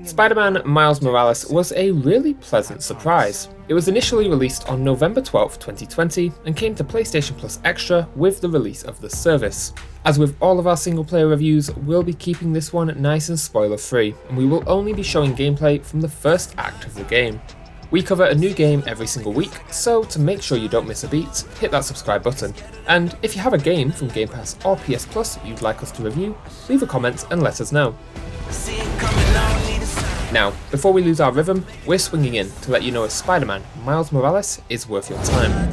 Spider-Man Miles Morales was a really pleasant surprise. It was initially released on November 12, 2020 and came to PlayStation Plus Extra with the release of the service. As with all of our single player reviews, we'll be keeping this one nice and spoiler free, and we will only be showing gameplay from the first act of the game. We cover a new game every single week, so to make sure you don't miss a beat, hit that subscribe button. And if you have a game from Game Pass or PS Plus you'd like us to review, leave a comment and let us know. Now, before we lose our rhythm, we're swinging in to let you know if Spider-Man Miles Morales is worth your time.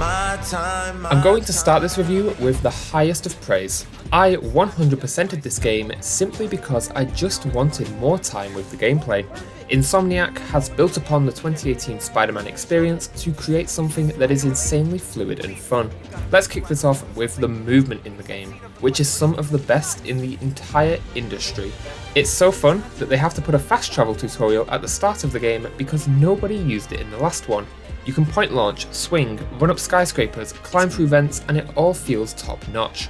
I'm going to start this review with the highest of praise. I 100%ed this game simply because I just wanted more time with the gameplay. Insomniac has built upon the 2018 Spider-Man experience to create something that is insanely fluid and fun. Let's kick this off with the movement in the game, which is some of the best in the entire industry. It's so fun that they have to put a fast travel tutorial at the start of the game because nobody used it in the last one. You can point launch, swing, run up skyscrapers, climb through vents, and it all feels top notch.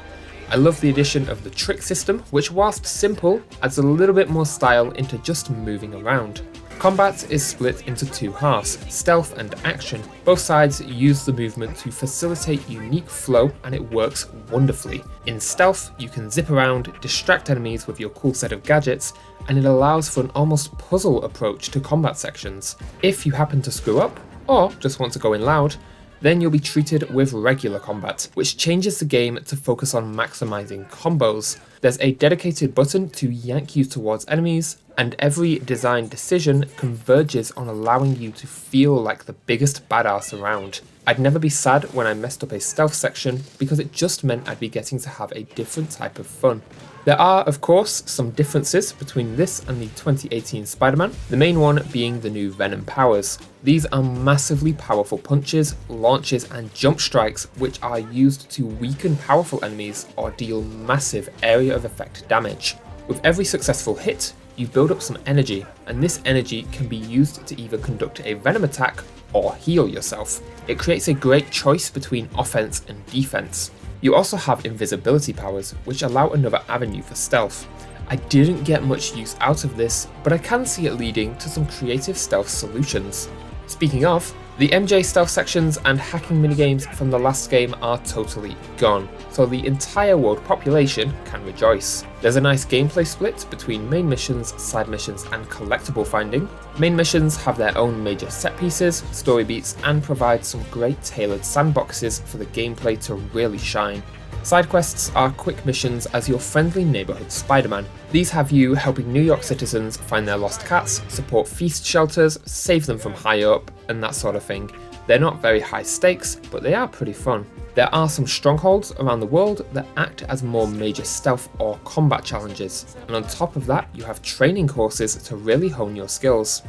I love the addition of the trick system, which whilst simple, adds a little bit more style into just moving around. Combat is split into two halves, stealth and action. Both sides use the movement to facilitate unique flow, and it works wonderfully. In stealth, you can zip around, distract enemies with your cool set of gadgets, and it allows for an almost puzzle approach to combat sections. If you happen to screw up, or just want to go in loud, then you'll be treated with regular combat, which changes the game to focus on maximizing combos. There's a dedicated button to yank you towards enemies, and every design decision converges on allowing you to feel like the biggest badass around. I'd never be sad when I messed up a stealth section because it just meant I'd be getting to have a different type of fun. There are, of course, some differences between this and the 2018 Spider-Man, the main one being the new Venom powers. These are massively powerful punches, launches, and jump strikes which are used to weaken powerful enemies or deal massive area of effect damage. With every successful hit, you build up some energy, and this energy can be used to either conduct a Venom attack or heal yourself. It creates a great choice between offense and defense. You also have invisibility powers, which allow another avenue for stealth. I didn't get much use out of this, but I can see it leading to some creative stealth solutions. Speaking of, the MJ stealth sections and hacking minigames from the last game are totally gone, so the entire world population can rejoice. There's a nice gameplay split between main missions, side missions, and collectible finding. Main missions have their own major set pieces, story beats, and provide some great tailored sandboxes for the gameplay to really shine. Side quests are quick missions as your friendly neighborhood Spider-Man. These have you helping New York citizens find their lost cats, support feast shelters, save them from high up, and that sort of thing. They're not very high stakes, but they are pretty fun. There are some strongholds around the world that act as more major stealth or combat challenges, and on top of that you have training courses to really hone your skills.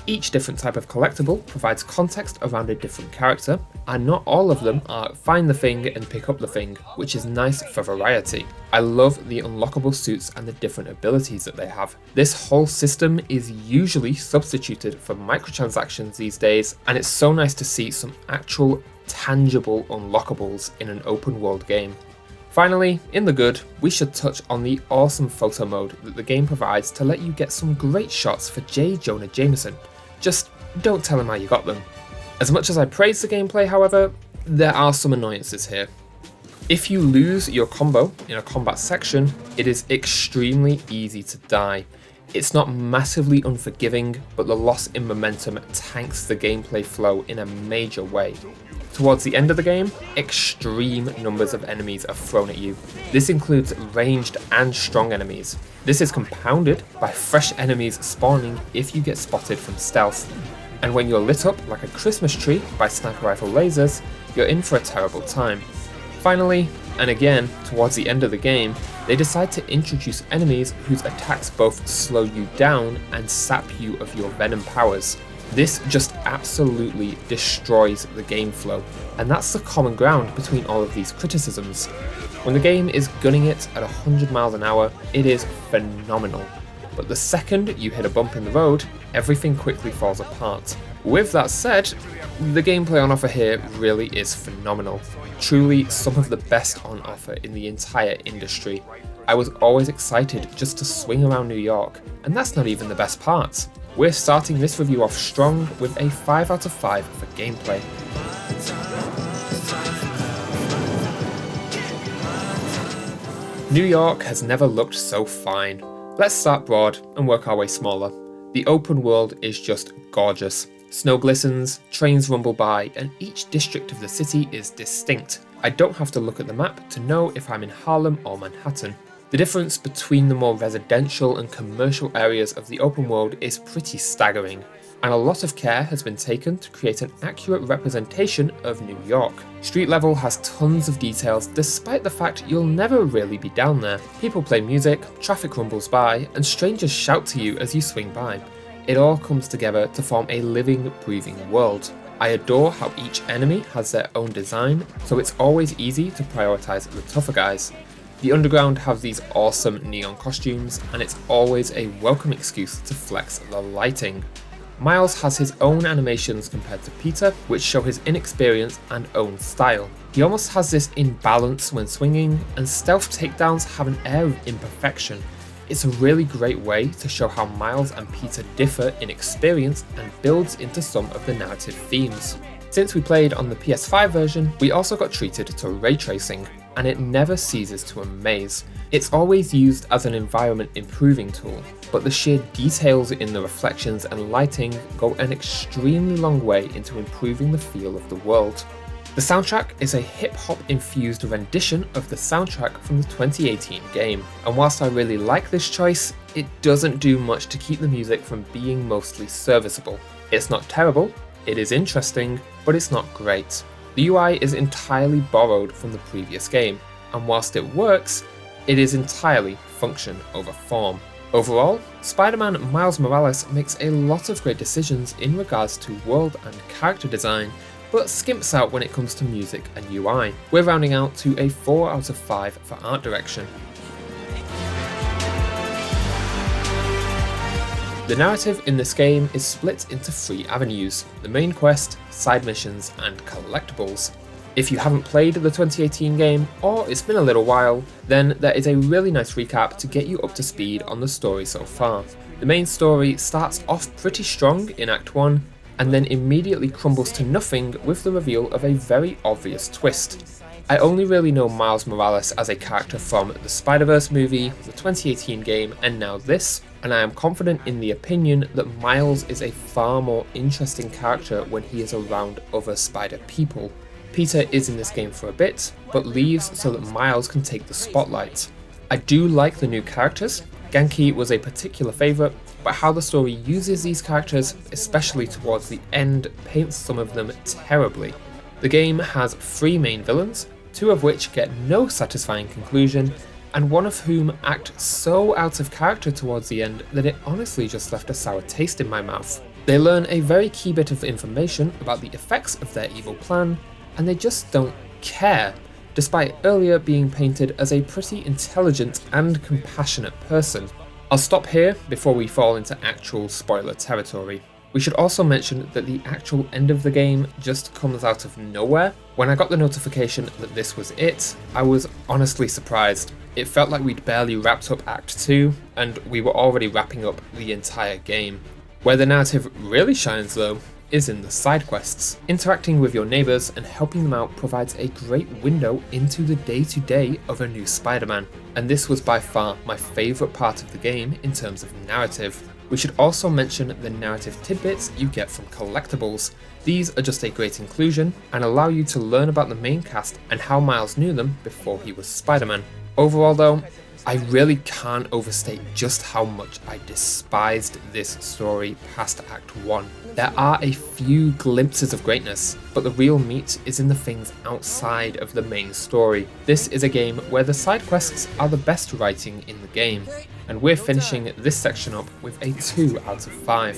Each different type of collectible provides context around a different character, and not all of them are find the thing and pick up the thing, which is nice for variety. I love the unlockable suits and the different abilities that they have. This whole system is usually substituted for microtransactions these days, and it's so nice to see some actual tangible unlockables in an open world game. Finally, in the good, we should touch on the awesome photo mode that the game provides to let you get some great shots for J. Jonah Jameson. Just don't tell him how you got them. As much as I praise the gameplay, however, there are some annoyances here. If you lose your combo in a combat section, it is extremely easy to die. It's not massively unforgiving, but the loss in momentum tanks the gameplay flow in a major way. Towards the end of the game, extreme numbers of enemies are thrown at you. This includes ranged and strong enemies. This is compounded by fresh enemies spawning if you get spotted from stealth. And when you're lit up like a Christmas tree by sniper rifle lasers, you're in for a terrible time. Finally, and again towards the end of the game, they decide to introduce enemies whose attacks both slow you down and sap you of your Venom powers. This just absolutely destroys the game flow, and that's the common ground between all of these criticisms. When the game is gunning it at 100 miles an hour, it is phenomenal. But the second you hit a bump in the road, everything quickly falls apart. With that said, the gameplay on offer here really is phenomenal. Truly some of the best on offer in the entire industry. I was always excited just to swing around New York, and that's not even the best part. We're starting this review off strong with a 5 out of 5 for gameplay. New York has never looked so fine. Let's start broad and work our way smaller. The open world is just gorgeous. Snow glistens, trains rumble by, and each district of the city is distinct. I don't have to look at the map to know if I'm in Harlem or Manhattan. The difference between the more residential and commercial areas of the open world is pretty staggering, and a lot of care has been taken to create an accurate representation of New York. Street level has tons of details despite the fact you'll never really be down there. People play music, traffic rumbles by, and strangers shout to you as you swing by. It all comes together to form a living, breathing world. I adore how each enemy has their own design, so it's always easy to prioritize the tougher guys. The underground have these awesome neon costumes, and it's always a welcome excuse to flex the lighting. Miles has his own animations compared to Peter, which show his inexperience and own style. He almost has this imbalance when swinging, and stealth takedowns have an air of imperfection. It's a really great way to show how Miles and Peter differ in experience and builds into some of the narrative themes. Since we played on the PS5 version, we also got treated to ray tracing, and it never ceases to amaze. It's always used as an environment improving tool, but the sheer details in the reflections and lighting go an extremely long way into improving the feel of the world. The soundtrack is a hip-hop infused rendition of the soundtrack from the 2018 game, and whilst I really like this choice, it doesn't do much to keep the music from being mostly serviceable. It's not terrible, it is interesting, but it's not great. The UI is entirely borrowed from the previous game, and whilst it works, it is entirely function over form. Overall, Spider-Man Miles Morales makes a lot of great decisions in regards to world and character design, but skimps out when it comes to music and UI. We're rounding out to a 4 out of 5 for art direction. The narrative in this game is split into 3 avenues: the main quest, side missions, and collectibles. If you haven't played the 2018 game, or it's been a little while, then there is a really nice recap to get you up to speed on the story so far. The main story starts off pretty strong in Act 1, and then immediately crumbles to nothing with the reveal of a very obvious twist. I only really know Miles Morales as a character from the Spider-Verse movie, the 2018 game, and now this, and I am confident in the opinion that Miles is a far more interesting character when he is around other Spider people. Peter is in this game for a bit, but leaves so that Miles can take the spotlight. I do like the new characters. Genki was a particular favourite, but how the story uses these characters, especially towards the end, paints some of them terribly. The game has 3 main villains, 2 of which get no satisfying conclusion, and one of whom act so out of character towards the end that it honestly just left a sour taste in my mouth. They learn a very key bit of information about the effects of their evil plan, and they just don't care, despite earlier being painted as a pretty intelligent and compassionate person. I'll stop here before we fall into actual spoiler territory. We should also mention that the actual end of the game just comes out of nowhere. When I got the notification that this was it, I was honestly surprised. It felt like we'd barely wrapped up Act 2, and we were already wrapping up the entire game. Where the narrative really shines though, is in the side quests. Interacting with your neighbours and helping them out provides a great window into the day-to-day of a new Spider-Man, and this was by far my favourite part of the game in terms of narrative. We should also mention the narrative tidbits you get from collectibles. These are just a great inclusion and allow you to learn about the main cast and how Miles knew them before he was Spider-Man. Overall though, I really can't overstate just how much I despised this story past Act 1. There are a few glimpses of greatness, but the real meat is in the things outside of the main story. This is a game where the side quests are the best writing in the game, and we're finishing this section up with a 2 out of 5.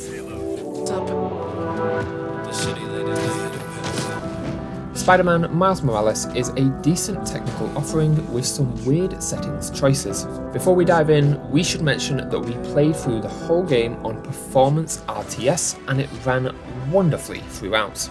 Spider-Man Miles Morales is a decent technical offering with some weird settings choices. Before we dive in, we should mention that we played through the whole game on Performance RTS and it ran wonderfully throughout.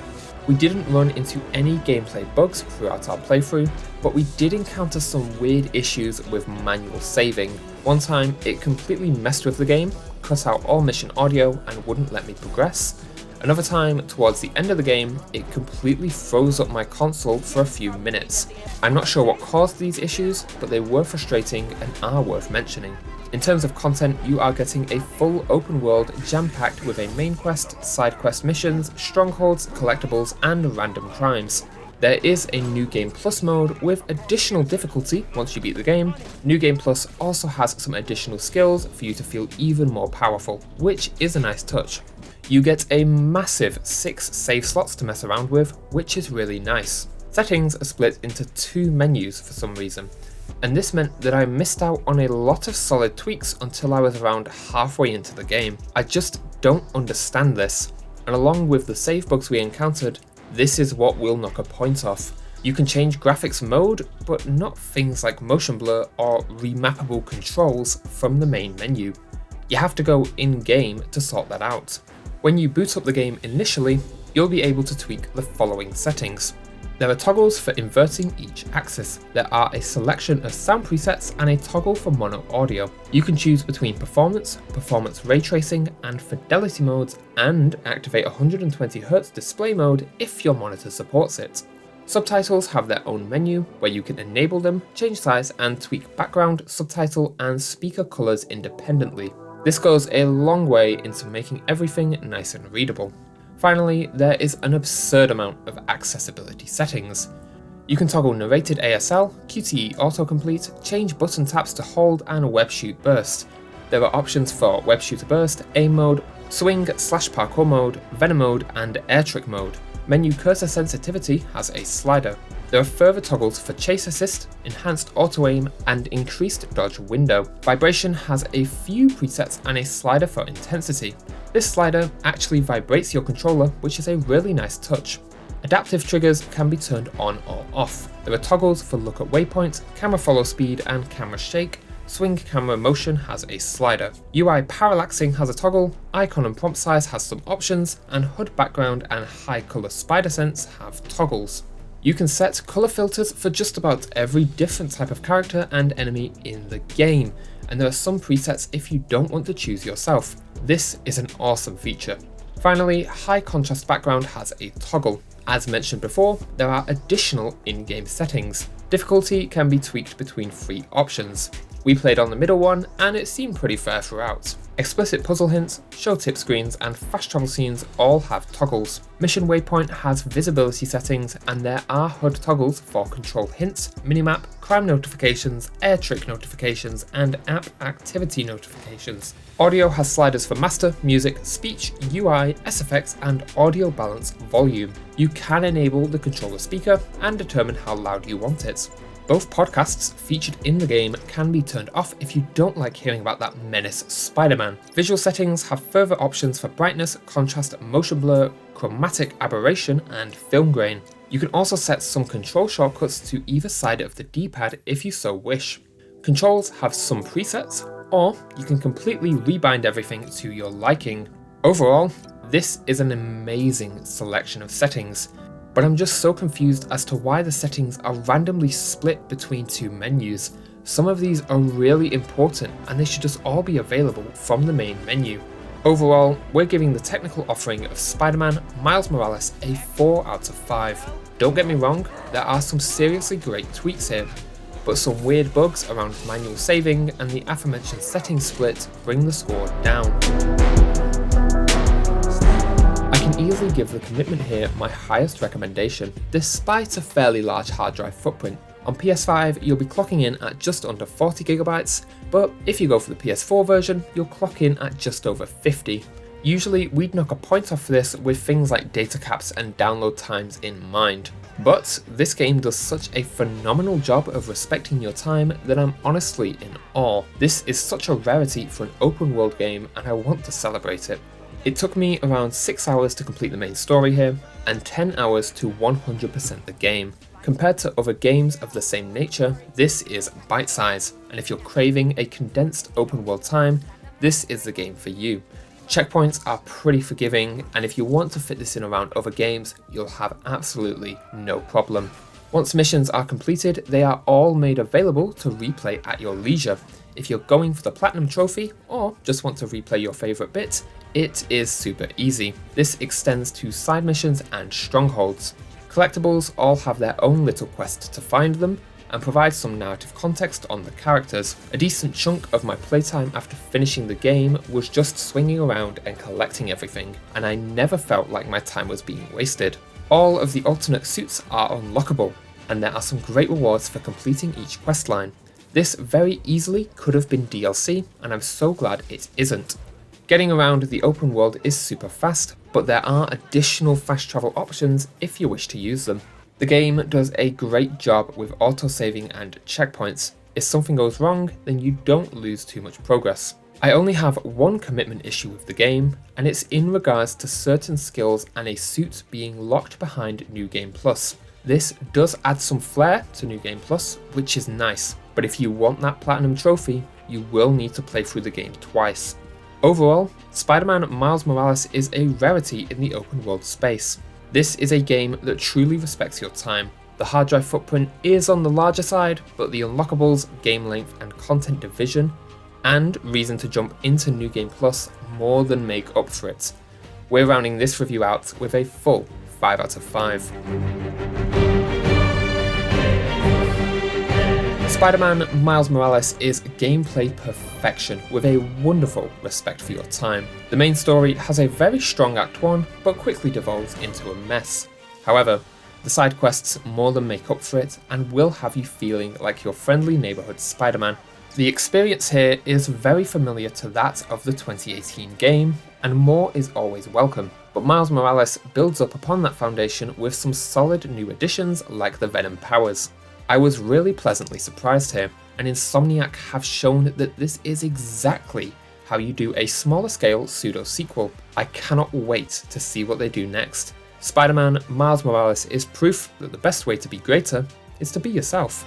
We didn't run into any gameplay bugs throughout our playthrough, but we did encounter some weird issues with manual saving. One time, it completely messed with the game, cut out all mission audio and wouldn't let me progress. Another time, towards the end of the game, it completely froze up my console for a few minutes. I'm not sure what caused these issues, but they were frustrating and are worth mentioning. In terms of content, you are getting a full open world jam-packed with a main quest, side quest missions, strongholds, collectibles, and random crimes. There is a New Game Plus mode with additional difficulty once you beat the game. New Game Plus also has some additional skills for you to feel even more powerful, which is a nice touch. You get a massive 6 save slots to mess around with, which is really nice. Settings are split into 2 menus for some reason, and this meant that I missed out on a lot of solid tweaks until I was around halfway into the game. I just don't understand this, and along with the save bugs we encountered, this is what will knock a point off. You can change graphics mode, but not things like motion blur or remappable controls from the main menu. You have to go in-game to sort that out. When you boot up the game initially, you'll be able to tweak the following settings. There are toggles for inverting each axis. There are a selection of sound presets and a toggle for mono audio. You can choose between performance, performance ray tracing, and fidelity modes, and activate 120Hz display mode if your monitor supports it. Subtitles have their own menu where you can enable them, change size, and tweak background, subtitle, and speaker colors independently. This goes a long way into making everything nice and readable. Finally, there is an absurd amount of accessibility settings. You can toggle narrated ASL, QTE autocomplete, change button taps to hold, and web shoot burst. There are options for web shooter burst, aim mode, swing/parkour mode, venom mode, and air trick mode. Menu cursor sensitivity has a slider. There are further toggles for chase assist, enhanced auto aim, and increased dodge window. Vibration has a few presets and a slider for intensity. This slider actually vibrates your controller, which is a really nice touch. Adaptive triggers can be turned on or off. There are toggles for look at waypoint, camera follow speed, and camera shake. Swing camera motion has a slider. UI parallaxing has a toggle, icon and prompt size has some options, and HUD background and high color spider sense have toggles. You can set color filters for just about every different type of character and enemy in the game, and there are some presets if you don't want to choose yourself. This is an awesome feature. Finally, high contrast background has a toggle. As mentioned before, there are additional in-game settings. Difficulty can be tweaked between 3 options. We played on the middle one, and it seemed pretty fair throughout. Explicit puzzle hints, show tip screens, and fast travel scenes all have toggles. Mission waypoint has visibility settings, and there are HUD toggles for control hints, minimap, crime notifications, air trick notifications, and app activity notifications. Audio has sliders for master, music, speech, UI, SFX, and audio balance volume. You can enable the controller speaker and determine how loud you want it. Both podcasts featured in the game can be turned off if you don't like hearing about that menace Spider-Man. Visual settings have further options for brightness, contrast, motion blur, chromatic aberration, and film grain. You can also set some control shortcuts to either side of the D-pad if you so wish. Controls have some presets, or you can completely rebind everything to your liking. Overall, this is an amazing selection of settings. But I'm just so confused as to why the settings are randomly split between 2 menus. Some of these are really important and they should just all be available from the main menu. Overall, we're giving the technical offering of Spider-Man Miles Morales a 4 out of 5. Don't get me wrong, there are some seriously great tweaks here, but some weird bugs around manual saving and the aforementioned settings split bring the score down. I can easily give the commitment here my highest recommendation, despite a fairly large hard drive footprint. On PS5, you'll be clocking in at just under 40GB, but if you go for the PS4 version, you'll clock in at just over 50. Usually, we'd knock a point off for this with things like data caps and download times in mind. But this game does such a phenomenal job of respecting your time that I'm honestly in awe. This is such a rarity for an open world game and I want to celebrate it. It took me around 6 hours to complete the main story here, and 10 hours to 100% the game. Compared to other games of the same nature, this is bite size, and if you're craving a condensed open world time, this is the game for you. Checkpoints are pretty forgiving, and if you want to fit this in around other games, you'll have absolutely no problem. Once missions are completed, they are all made available to replay at your leisure. If you're going for the Platinum Trophy, or just want to replay your favourite bits, it is super easy. This extends to side missions and strongholds. Collectibles all have their own little quest to find them, and provide some narrative context on the characters. A decent chunk of my playtime after finishing the game was just swinging around and collecting everything, and I never felt like my time was being wasted. All of the alternate suits are unlockable, and there are some great rewards for completing each questline. This very easily could have been DLC, and I'm so glad it isn't. Getting around the open world is super fast, but there are additional fast travel options if you wish to use them. The game does a great job with autosaving and checkpoints. If something goes wrong, then you don't lose too much progress. I only have one commitment issue with the game, and it's in regards to certain skills and a suit being locked behind New Game Plus. This does add some flair to New Game Plus, which is nice, but if you want that Platinum Trophy, you will need to play through the game twice. Overall, Spider-Man Miles Morales is a rarity in the open world space. This is a game that truly respects your time. The hard drive footprint is on the larger side, but the unlockables, game length and content division, and reason to jump into New Game Plus more than make up for it. We're rounding this review out with a full 5 out of 5. Spider-Man Miles Morales is gameplay perfection with a wonderful respect for your time. The main story has a very strong Act 1, but quickly devolves into a mess. However, the side quests more than make up for it and will have you feeling like your friendly neighborhood Spider-Man. The experience here is very familiar to that of the 2018 game, and more is always welcome. But Miles Morales builds up upon that foundation with some solid new additions like the Venom powers. I was really pleasantly surprised here, and Insomniac have shown that this is exactly how you do a smaller scale pseudo-sequel. I cannot wait to see what they do next. Spider-Man Miles Morales is proof that the best way to be greater is to be yourself.